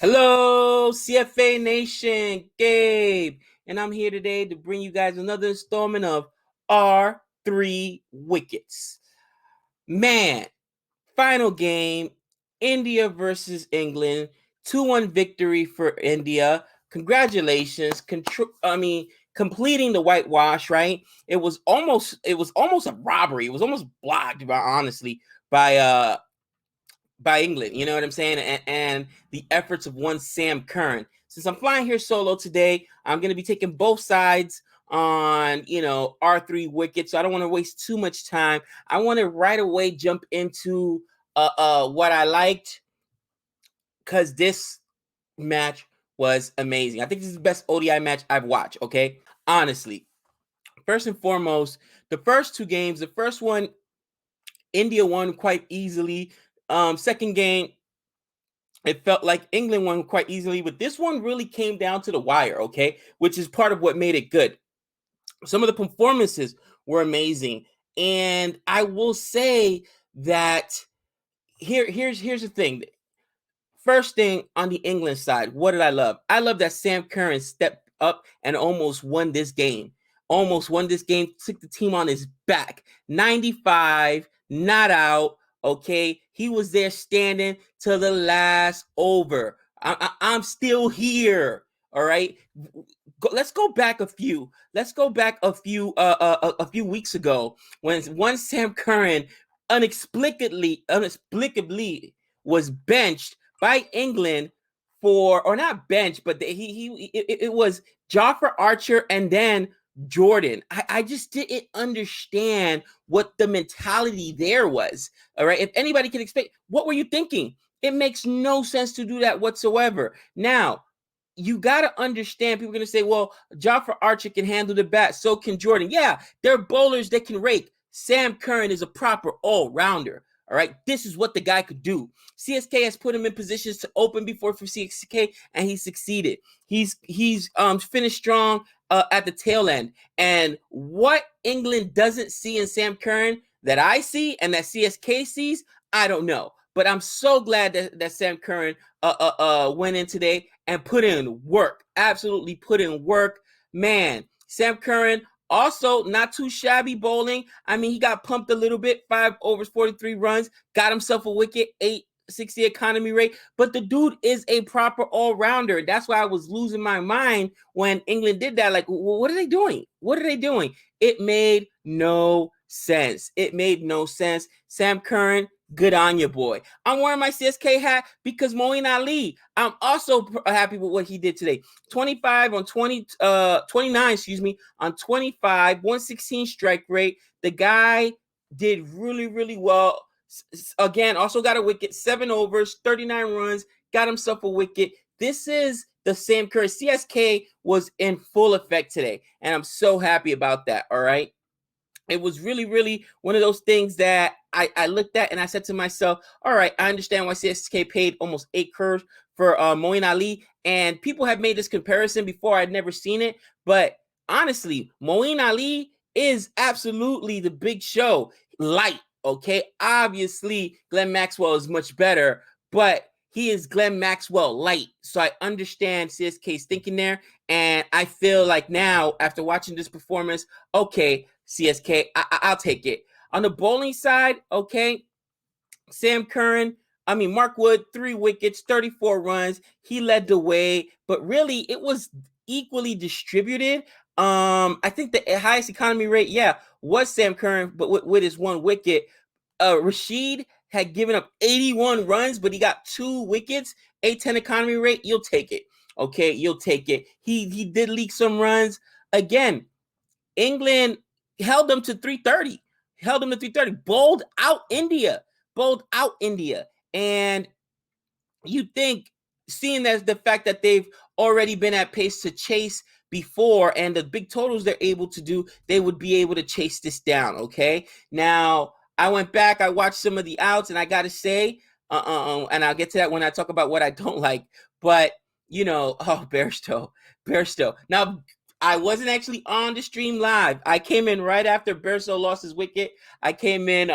Hello, CFA Nation, Gabe, and I'm here today to bring you guys another installment of R3 Wickets. Man, final game, India versus England, 2-1 victory for India. Congratulations, completing the whitewash, right? It was almost a robbery. It was almost blocked, honestly, by England, you know what I'm saying? And the efforts of one Sam Curran. Since I'm flying here solo today, I'm going to be taking both sides on, R3 Wickets. So I don't want to waste too much time. I want to right away jump into what I liked, because this match was amazing. I think this is the best ODI match I've watched, okay? Honestly. First and foremost, the first two games, the first one, India won quite easily. Second game, it felt like England won quite easily, but this one really came down to the wire, okay? Which is part of what made it good. Some of the performances were amazing. And I will say that here's the thing. First thing on the England side, what did I love? I love that Sam Curran stepped up and almost won this game. Almost won this game, took the team on his back. 95, not out. Okay, he was there standing till the last over. I'm still here. All right, let's go back a few. Let's go back a few weeks ago when one Sam Curran inexplicably was benched by England or not benched, but it was Jofra Archer and then Jordan. I just didn't understand what the mentality there was. All right. If anybody can explain, what were you thinking? It makes no sense to do that whatsoever. Now, you got to understand, people are going to say, well, Jofra Archer can handle the bat. So can Jordan. Yeah, they're bowlers that can rake. Sam Curran is a proper all-rounder. All right, this is what the guy could do. CSK has put him in positions to open before for CSK, and he succeeded. He's finished strong at the tail end. And what England doesn't see in Sam Curran that I see and that CSK sees, I don't know. But I'm so glad that Sam Curran went in today and put in work. Absolutely put in work. Man, Sam Curran also not too shabby bowling. I mean, he got pumped a little bit, 5 overs, 43 runs, got himself a wicket, 860 economy rate. But the dude is a proper all-rounder. That's why I was losing my mind when England did that. Like, what are they doing? What are they doing? It made no sense. It made no sense. Sam Curran, good on you, boy. I'm wearing my CSK hat because Moeen Ali, I'm also happy with what he did today. 29, on 25, 116 strike rate. The guy did really, really well. Again, also got a wicket, 7 overs, 39 runs, got himself a wicket. This is the Sam Curran. CSK was in full effect today, and I'm so happy about that, all right? It was really, really one of those things that I looked at and I said to myself, all right, I understand why CSK paid almost 8 crores for Moeen Ali. And people have made this comparison before. I'd never seen it. But honestly, Moeen Ali is absolutely the big show. Light, okay? Obviously, Glenn Maxwell is much better, but he is Glenn Maxwell light. So I understand CSK's thinking there. And I feel like now, after watching this performance, okay, CSK, I'll take it. On the bowling side, okay, Sam Curran, Mark Wood, 3 wickets, 34 runs. He led the way, but really it was equally distributed. I think the highest economy rate, was Sam Curran, but with his 1 wicket. Rashid had given up 81 runs, but he got 2 wickets, 810 economy rate. You'll take it. Okay, you'll take it. He did leak some runs. Again, England held them to 330. Bowled out India. And you think, seeing as the fact that they've already been at pace to chase before and the big totals they're able to do, they would be able to chase this down, okay? Now, I went back, I watched some of the outs, and I got to say, and I'll get to that when I talk about what I don't like, but, Bairstow. Now, I wasn't actually on the stream live. I came in right after Bairstow lost his wicket. I came in,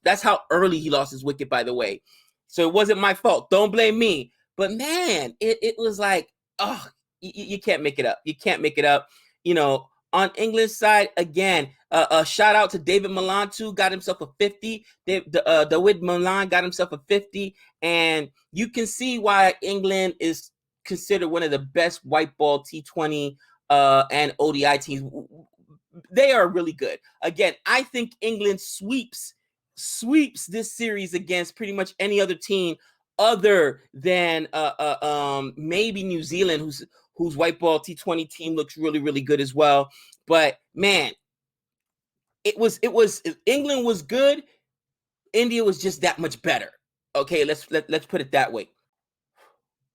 that's how early he lost his wicket, by the way. So it wasn't my fault. Don't blame me. But man, it was like, oh, you can't make it up. You can't make it up. You know, on England's side, again, a shout out to David Milan too, got himself a 50. David Milan got himself a 50, and you can see why England is considered one of the best white ball T20 and ODI teams. They are really good. Again, I think England sweeps this series against pretty much any other team other than maybe New Zealand, whose white ball T20 team looks really, really good as well. But man, it was England was good. India was just that much better. Okay, let's put it that way.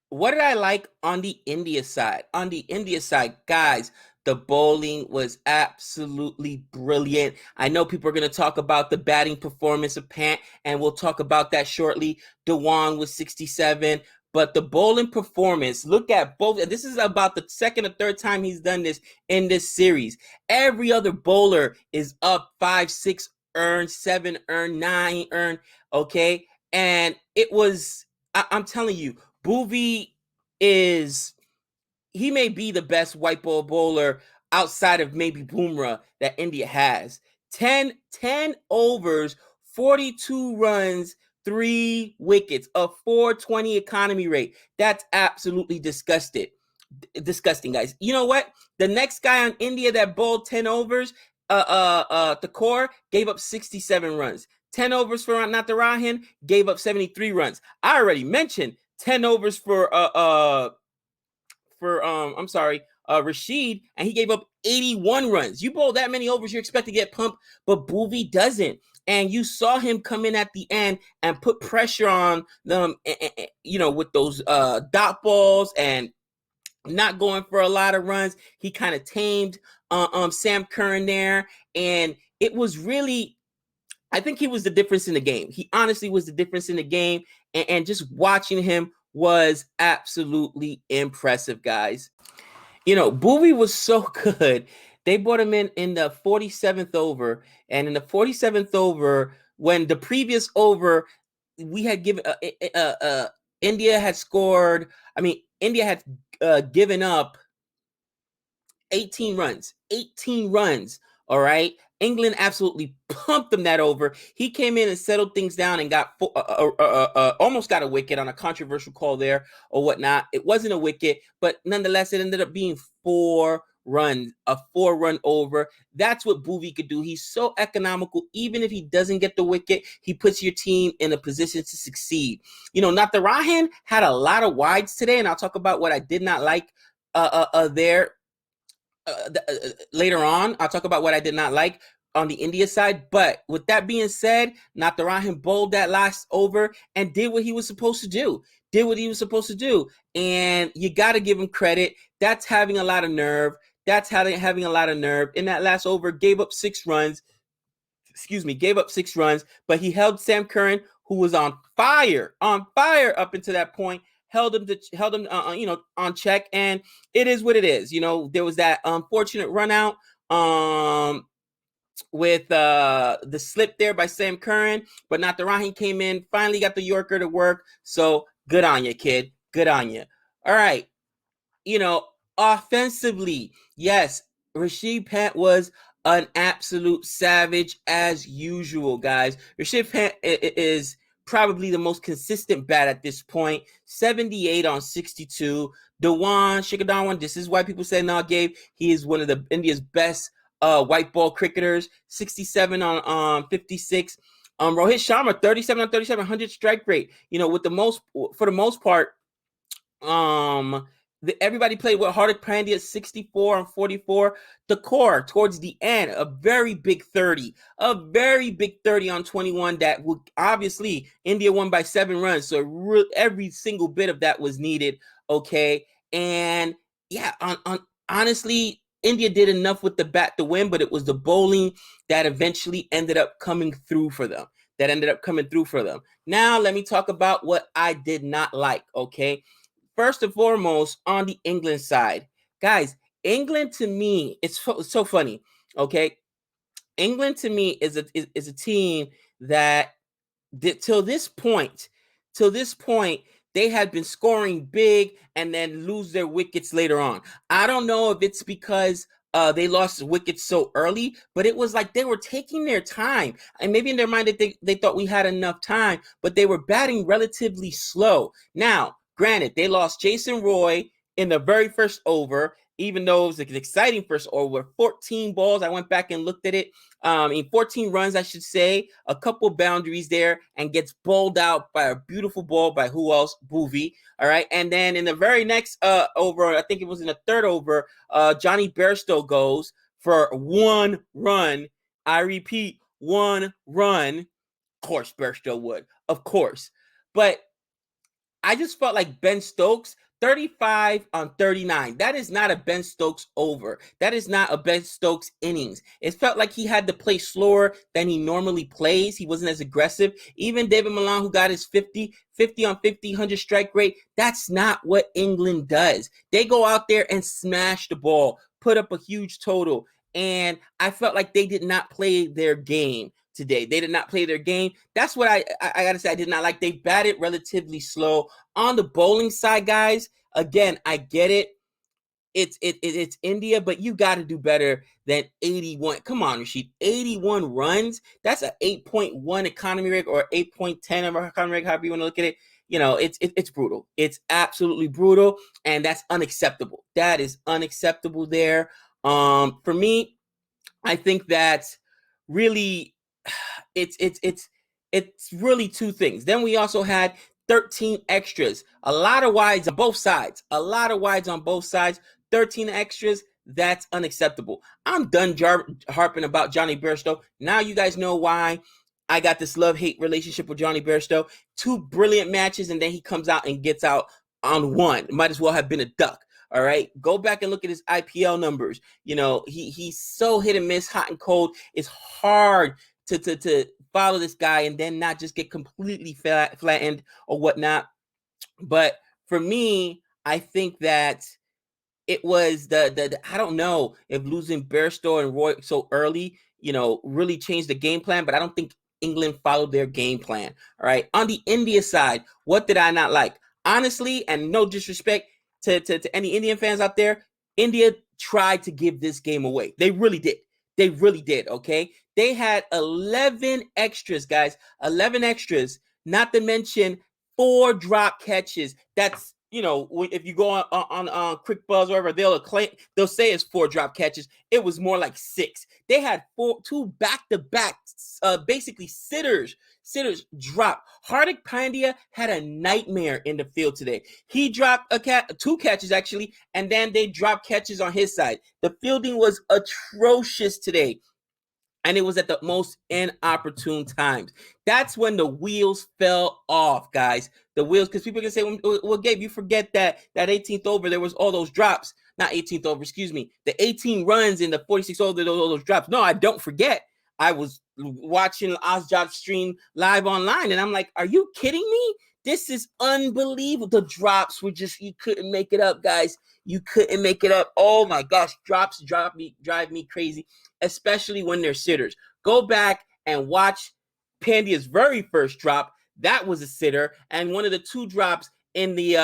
What did I like on the India side? On the India side, guys, the bowling was absolutely brilliant. I know people are going to talk about the batting performance of Pant, and we'll talk about that shortly. Dewan was 67, but the bowling performance, look at both. This is about the second or third time he's done this in this series. Every other bowler is up 5, 6 earned, 7 earned, 9 earned, okay? And it was, I'm telling you, Bhuvi he may be the best white ball bowler outside of maybe Bumrah that India has. 10 overs, 42 runs, 3 wickets, a 420 economy rate. That's absolutely disgusting, guys. You know what? The next guy on India that bowled 10 overs, Thakor, gave up 67 runs. 10 overs for Natarajan, gave up 73 runs. I already mentioned 10 overs for Rashid, and he gave up 81 runs. You bowl that many overs, you expect to get pumped, but Bhuvi doesn't. And you saw him come in at the end and put pressure on them, you know, with those dot balls and not going for a lot of runs. He kind of tamed Sam Curran there, and it was really, I think he was the difference in the game. He honestly was the difference in the game, and just watching him was absolutely impressive, guys. You know, Bhuvi was so good. They brought him in the 47th over, and in the 47th over, when the previous over we had given India had scored. I mean, India had given up 18 runs. 18 runs. All right. England absolutely pumped him that over. He came in and settled things down and got almost got a wicket on a controversial call there or whatnot. It wasn't a wicket, but nonetheless, it ended up being 4 runs, a 4-run over. That's what Bhuvi could do. He's so economical. Even if he doesn't get the wicket, he puts your team in a position to succeed. You know, Natarajan had a lot of wides today, and I'll talk about what I did not like there. Later on, I'll talk about what I did not like on the India side. But with that being said, Natarajan bowled that last over and did what he was supposed to do. And you got to give him credit. That's having a lot of nerve. Having a lot of nerve. In that last over, gave up 6 runs. But he held Sam Curran, who was on fire up until that point. Held him, on check, and it is what it is. You know, there was that unfortunate run out with the slip there by Sam Curran, but Natarajan came in, finally got the Yorker to work. So good on you, kid. Good on you. All right. You know, offensively, yes, Rashid Pant was an absolute savage as usual, guys. Rashid Pant is probably the most consistent bat at this point. 78 on 62. Dewan, Shikhar, this is why people say, no, Gabe, he is one of the India's best white ball cricketers. 67 on 56. Rohit Sharma, 37 on 37, 100 strike rate. You know, for the most part, everybody played with Hardik Pandya 64 on 44. Thakor towards the end, a very big 30 on 21. That would obviously India won by 7 runs, so every single bit of that was needed. Okay, and yeah, honestly, India did enough with the bat to win, but it was the bowling that eventually ended up coming through for them. Now, let me talk about what I did not like. Okay. First and foremost, on the England side, guys, England to me, it's so funny. Okay, England to me is a team that till this point, they had been scoring big and then lose their wickets later on. I don't know if it's because they lost wickets so early, but it was like they were taking their time. And maybe in their mind they thought we had enough time, but they were batting relatively slow. Now, granted, they lost Jason Roy in the very first over, even though it was an exciting first over. 14 balls. I went back and looked at it. 14 runs, I should say, a couple boundaries there, and gets bowled out by a beautiful ball by who else? Boovie. All right. And then in the very next over, I think it was in the third over, Johnny Bairstow goes for 1 run. I repeat, 1 run. Of course, Bairstow would. Of course. But I just felt like Ben Stokes, 35 on 39. That is not a Ben Stokes over. That is not a Ben Stokes innings. It felt like he had to play slower than he normally plays. He wasn't as aggressive. Even David Milan, who got his 50 on 50, 100 strike rate, that's not what England does. They go out there and smash the ball, put up a huge total. And I felt like they did not play their game today. They did not play their game. That's what I gotta say. I did not like. They batted relatively slow. On the bowling side, guys, again, I get it. It's India, but you got to do better than 81. Come on, Rashid. 81 runs. That's a 8.1 economy rate or 8.10 of our economy rate, however you want to look at it. You know, it's brutal. It's absolutely brutal, and that's unacceptable. That is unacceptable there. For me, I think that really it's really two things. Then we also had 13 extras, a lot of wides on both sides, 13 extras. That's unacceptable. I'm done harping about Johnny Bairstow. Now you guys know why I got this love-hate relationship with Johnny Bairstow. 2 brilliant matches, and then he comes out and gets out on 1. Might as well have been a duck. All right, go back and look at his IPL numbers. You know, he's so hit and miss, hot and cold. It's hard to follow this guy and then not just get completely flattened or whatnot. But for me, I think that it was the I don't know if losing Bairstow and Roy so early, you know, really changed the game plan, but I don't think England followed their game plan. All right. On the India side, what did I not like? Honestly, and no disrespect to any Indian fans out there, India tried to give this game away. They really did. They really did, okay? They had 11 extras, guys. 11 extras, not to mention 4 drop catches. That's, you know, if you go on Quick Buzz or whatever, they'll say it's 4 drop catches. It was more like 6. They had 2 back-to-back, basically sitters drop. Hardik Pandya had a nightmare in the field today. He dropped 2 catches actually, and then they dropped catches on his side. The fielding was atrocious today. And it was at the most inopportune times. That's when the wheels fell off, guys. The wheels, because people can say, well, Gabe, you forget that 18th over, there was all those drops. Not 18th over, excuse me. The 18 runs in the 46th over, all those drops. No, I don't forget. I was watching Ozjob's stream live online, and I'm like, are you kidding me? This is unbelievable. The drops were just, you couldn't make it up, guys. You couldn't make it up. Oh my gosh, drops drive me crazy, especially when they're sitters. Go back and watch Pandya's very first drop. That was a sitter, and one of the 2 drops in the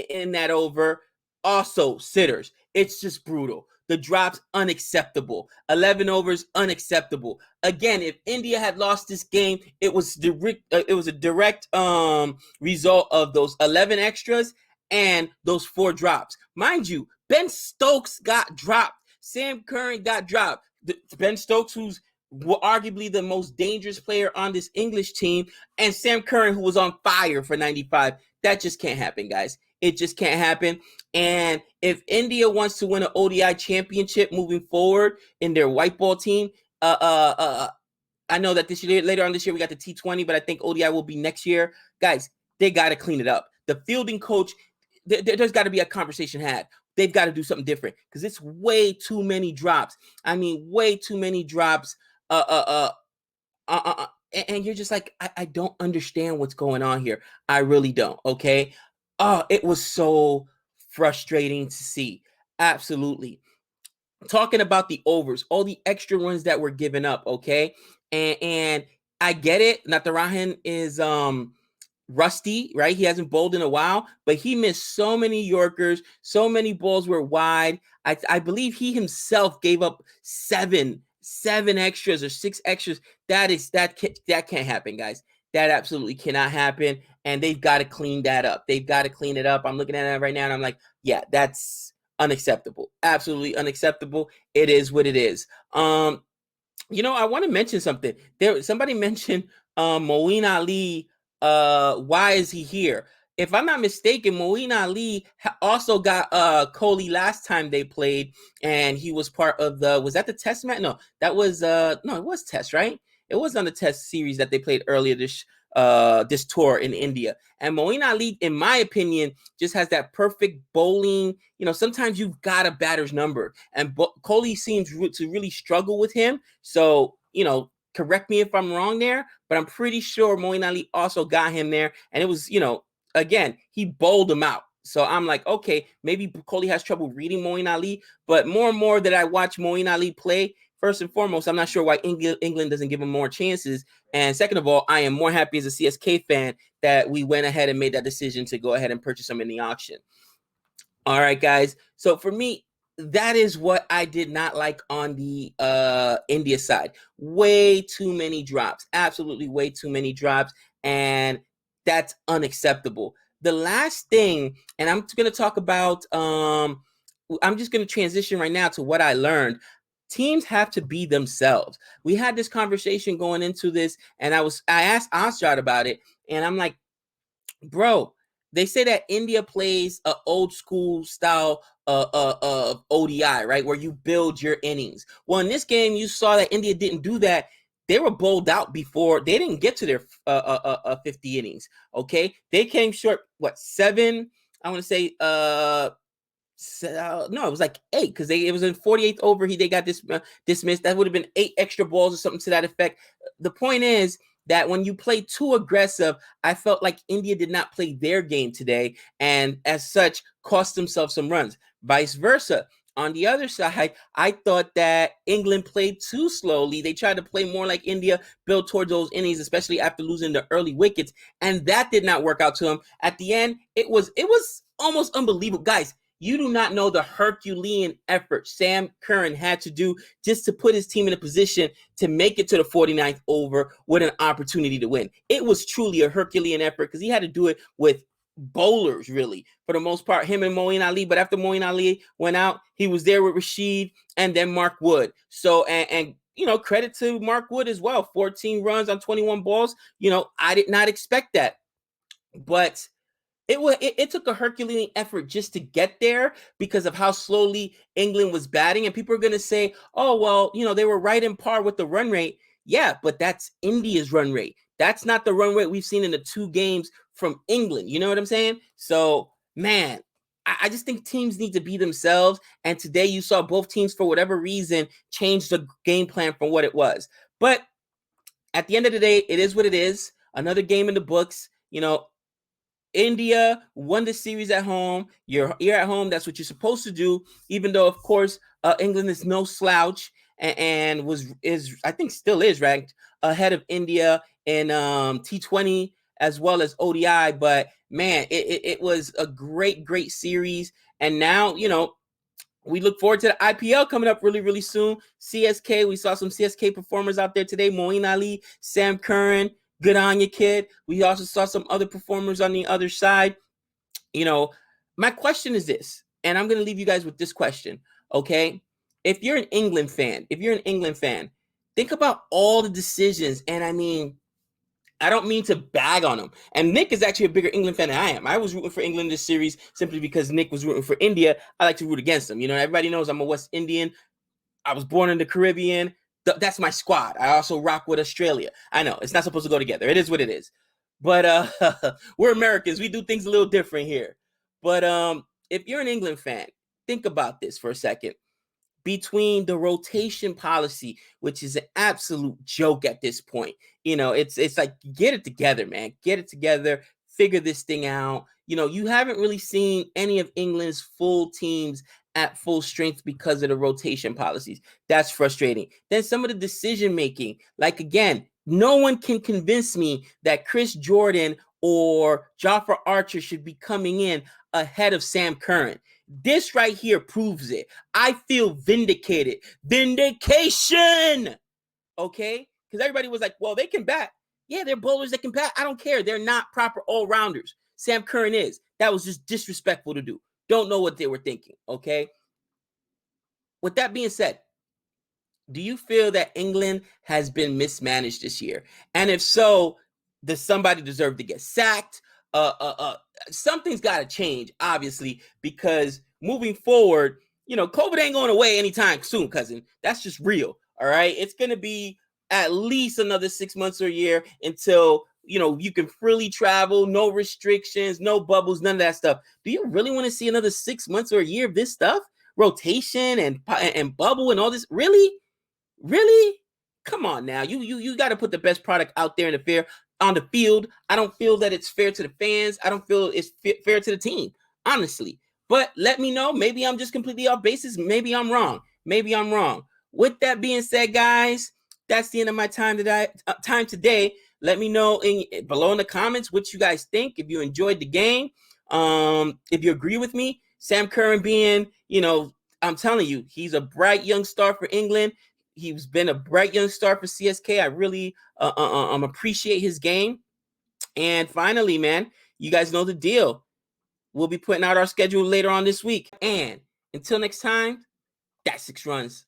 in that over, also sitters. It's just brutal. The drops, unacceptable. 11 overs, unacceptable. Again, if India had lost this game, it was a direct result of those 11 extras and those 4 drops. Mind you, Ben Stokes got dropped. Sam Curran got dropped. Ben Stokes, who's arguably the most dangerous player on this English team, and Sam Curran, who was on fire for 95. That just can't happen, guys. It just can't happen. And if India wants to win an ODI championship moving forward in their white ball team, I know that this year, later on this year, we got the T20, but I think ODI will be next year. Guys, they got to clean it up. The fielding coach, there's got to be a conversation had. They've got to do something different because it's way too many drops. I mean, way too many drops. And you're just like, I don't understand what's going on here. I really don't. Okay. Oh, it was so frustrating to see. Absolutely. Talking about the overs, all the extra runs that were given up. Okay. And I get it. Natarajan is rusty, right? He hasn't bowled in a while, but he missed so many Yorkers, so many balls were wide. I believe he himself gave up seven extras or 6 extras. That can't happen, guys. That absolutely cannot happen, and they've got to clean that up. They've got to clean it up. I'm looking at it right now, and I'm like, yeah, that's unacceptable. Absolutely unacceptable. It is what it is. I want to mention something. Somebody mentioned Moeen Ali. Why is he here? If I'm not mistaken, Moeen Ali also got Kohli last time they played, and he was part of was that the test match? No, that was no, it was test, right? It was on the test series that they played earlier this tour in India. And Moeen Ali, in my opinion, just has that perfect bowling. Sometimes you've got a batter's number, and Kohli seems to really struggle with him. So, correct me if I'm wrong there, but I'm pretty sure Moeen Ali also got him there. And it was, again, he bowled him out. So I'm like, okay, maybe Kohli has trouble reading Moeen Ali. But more and more that I watch Moeen Ali play, first and foremost, I'm not sure why England doesn't give him more chances. And second of all, I am more happy as a CSK fan that we went ahead and made that decision to go ahead and purchase him in the auction. All right, guys. So for me, that is what I did not like on the India side. Way too many drops. Absolutely way too many drops. And that's unacceptable. The last thing, and I'm going to talk about, I'm just going to transition right now to what I learned. Teams have to be themselves. We had this conversation going into this, and I asked Anshad about it, and I'm like, bro, they say that India plays an old school style of ODI, right, where you build your innings. Well, in this game, you saw that India didn't do that. They were bowled out before. They didn't get to their 50 innings, okay? They came short, 7? I want to say no, it was like 8 because it was in 48th over. They got dismissed. That would have been 8 extra balls or something to that effect. The point is that when you play too aggressive, I felt like India did not play their game today, and as such, cost themselves some runs. Vice versa. On the other side, I thought that England played too slowly. They tried to play more like India, build towards those innings, especially after losing the early wickets, and that did not work out to them. At the end, it was almost unbelievable. Guys, you do not know the Herculean effort Sam Curran had to do just to put his team in a position to make it to the 49th over with an opportunity to win. It was truly a Herculean effort because he had to do it with bowlers, really, for the most part, him and Moeen Ali. But after Moeen Ali went out, he was there with Rashid and then Mark Wood. So, and credit to Mark Wood as well. 14 runs on 21 balls. I did not expect that. But it took a Herculean effort just to get there because of how slowly England was batting. And people are going to say, oh, well, they were right in par with the run rate. Yeah, but that's India's run rate. That's not the run rate we've seen in the 2 games from England. You know what I'm saying? So, man, I just think teams need to be themselves. And today you saw both teams, for whatever reason, change the game plan from what it was. But at the end of the day, it is what it is. Another game in the books. India won the series at home. You're at home. That's what you're supposed to do. Even though, of course, England is no slouch and I think still is ranked ahead of India in T20 as well as ODI. But man, it was a great series. And now, we look forward to the IPL coming up really, really soon. CSK, we saw some CSK performers out there today. Moeen Ali, Sam Curran. Good on you, kid. We also saw some other performers on the other side. My question is this, and I'm going to leave you guys with this question, okay? If you're an England fan, think about all the decisions. And I mean, I don't mean to bag on them. And Nick is actually a bigger England fan than I am. I was rooting for England this series simply because Nick was rooting for India. I like to root against them. Everybody knows I'm a West Indian. I was born in the Caribbean. That's my squad. I also rock with Australia. I know it's not supposed to go together. It is what it is. But we're Americans. We do things a little different here. But if you're an England fan, think about this for a second. Between the rotation policy, which is an absolute joke at this point, it's like, get it together, man. Get it together. Figure this thing out. You haven't really seen any of England's full teams at full strength because of the rotation policies. That's frustrating. Then some of the decision making, like, again, no one can convince me that Chris Jordan or Jofra Archer should be coming in ahead of Sam Curran. This right here proves it. I feel vindicated. Vindication! Okay? Because everybody was like, well, they can bat. Yeah, they're bowlers that can bat. I don't care. They're not proper all-rounders. Sam Curran is. That was just disrespectful to do. Don't know what they were thinking, okay? With that being said, do you feel that England has been mismanaged this year? And if so, does somebody deserve to get sacked? Something's got to change, obviously, because moving forward, COVID ain't going away anytime soon, cousin. That's just real. All right. It's going to be at least another 6 months or a year until, you can freely travel, no restrictions, no bubbles, none of that stuff. Do you really want to see another 6 months or a year of this stuff? Rotation and bubble and all this? Really? Come on now. You got to put the best product out there on the field. I don't feel that it's fair to the fans. I don't feel it's fair to the team, honestly. But let me know. Maybe I'm just completely off basis. Maybe I'm wrong. With that being said, guys, that's the end of my time today. Let me know below in the comments what you guys think. If you enjoyed the game, if you agree with me, Sam Curran being, I'm telling you, he's a bright young star for England. He's been a bright young star for CSK. I really appreciate his game. And finally, man, you guys know the deal. We'll be putting out our schedule later on this week. And until next time, that's 6 runs.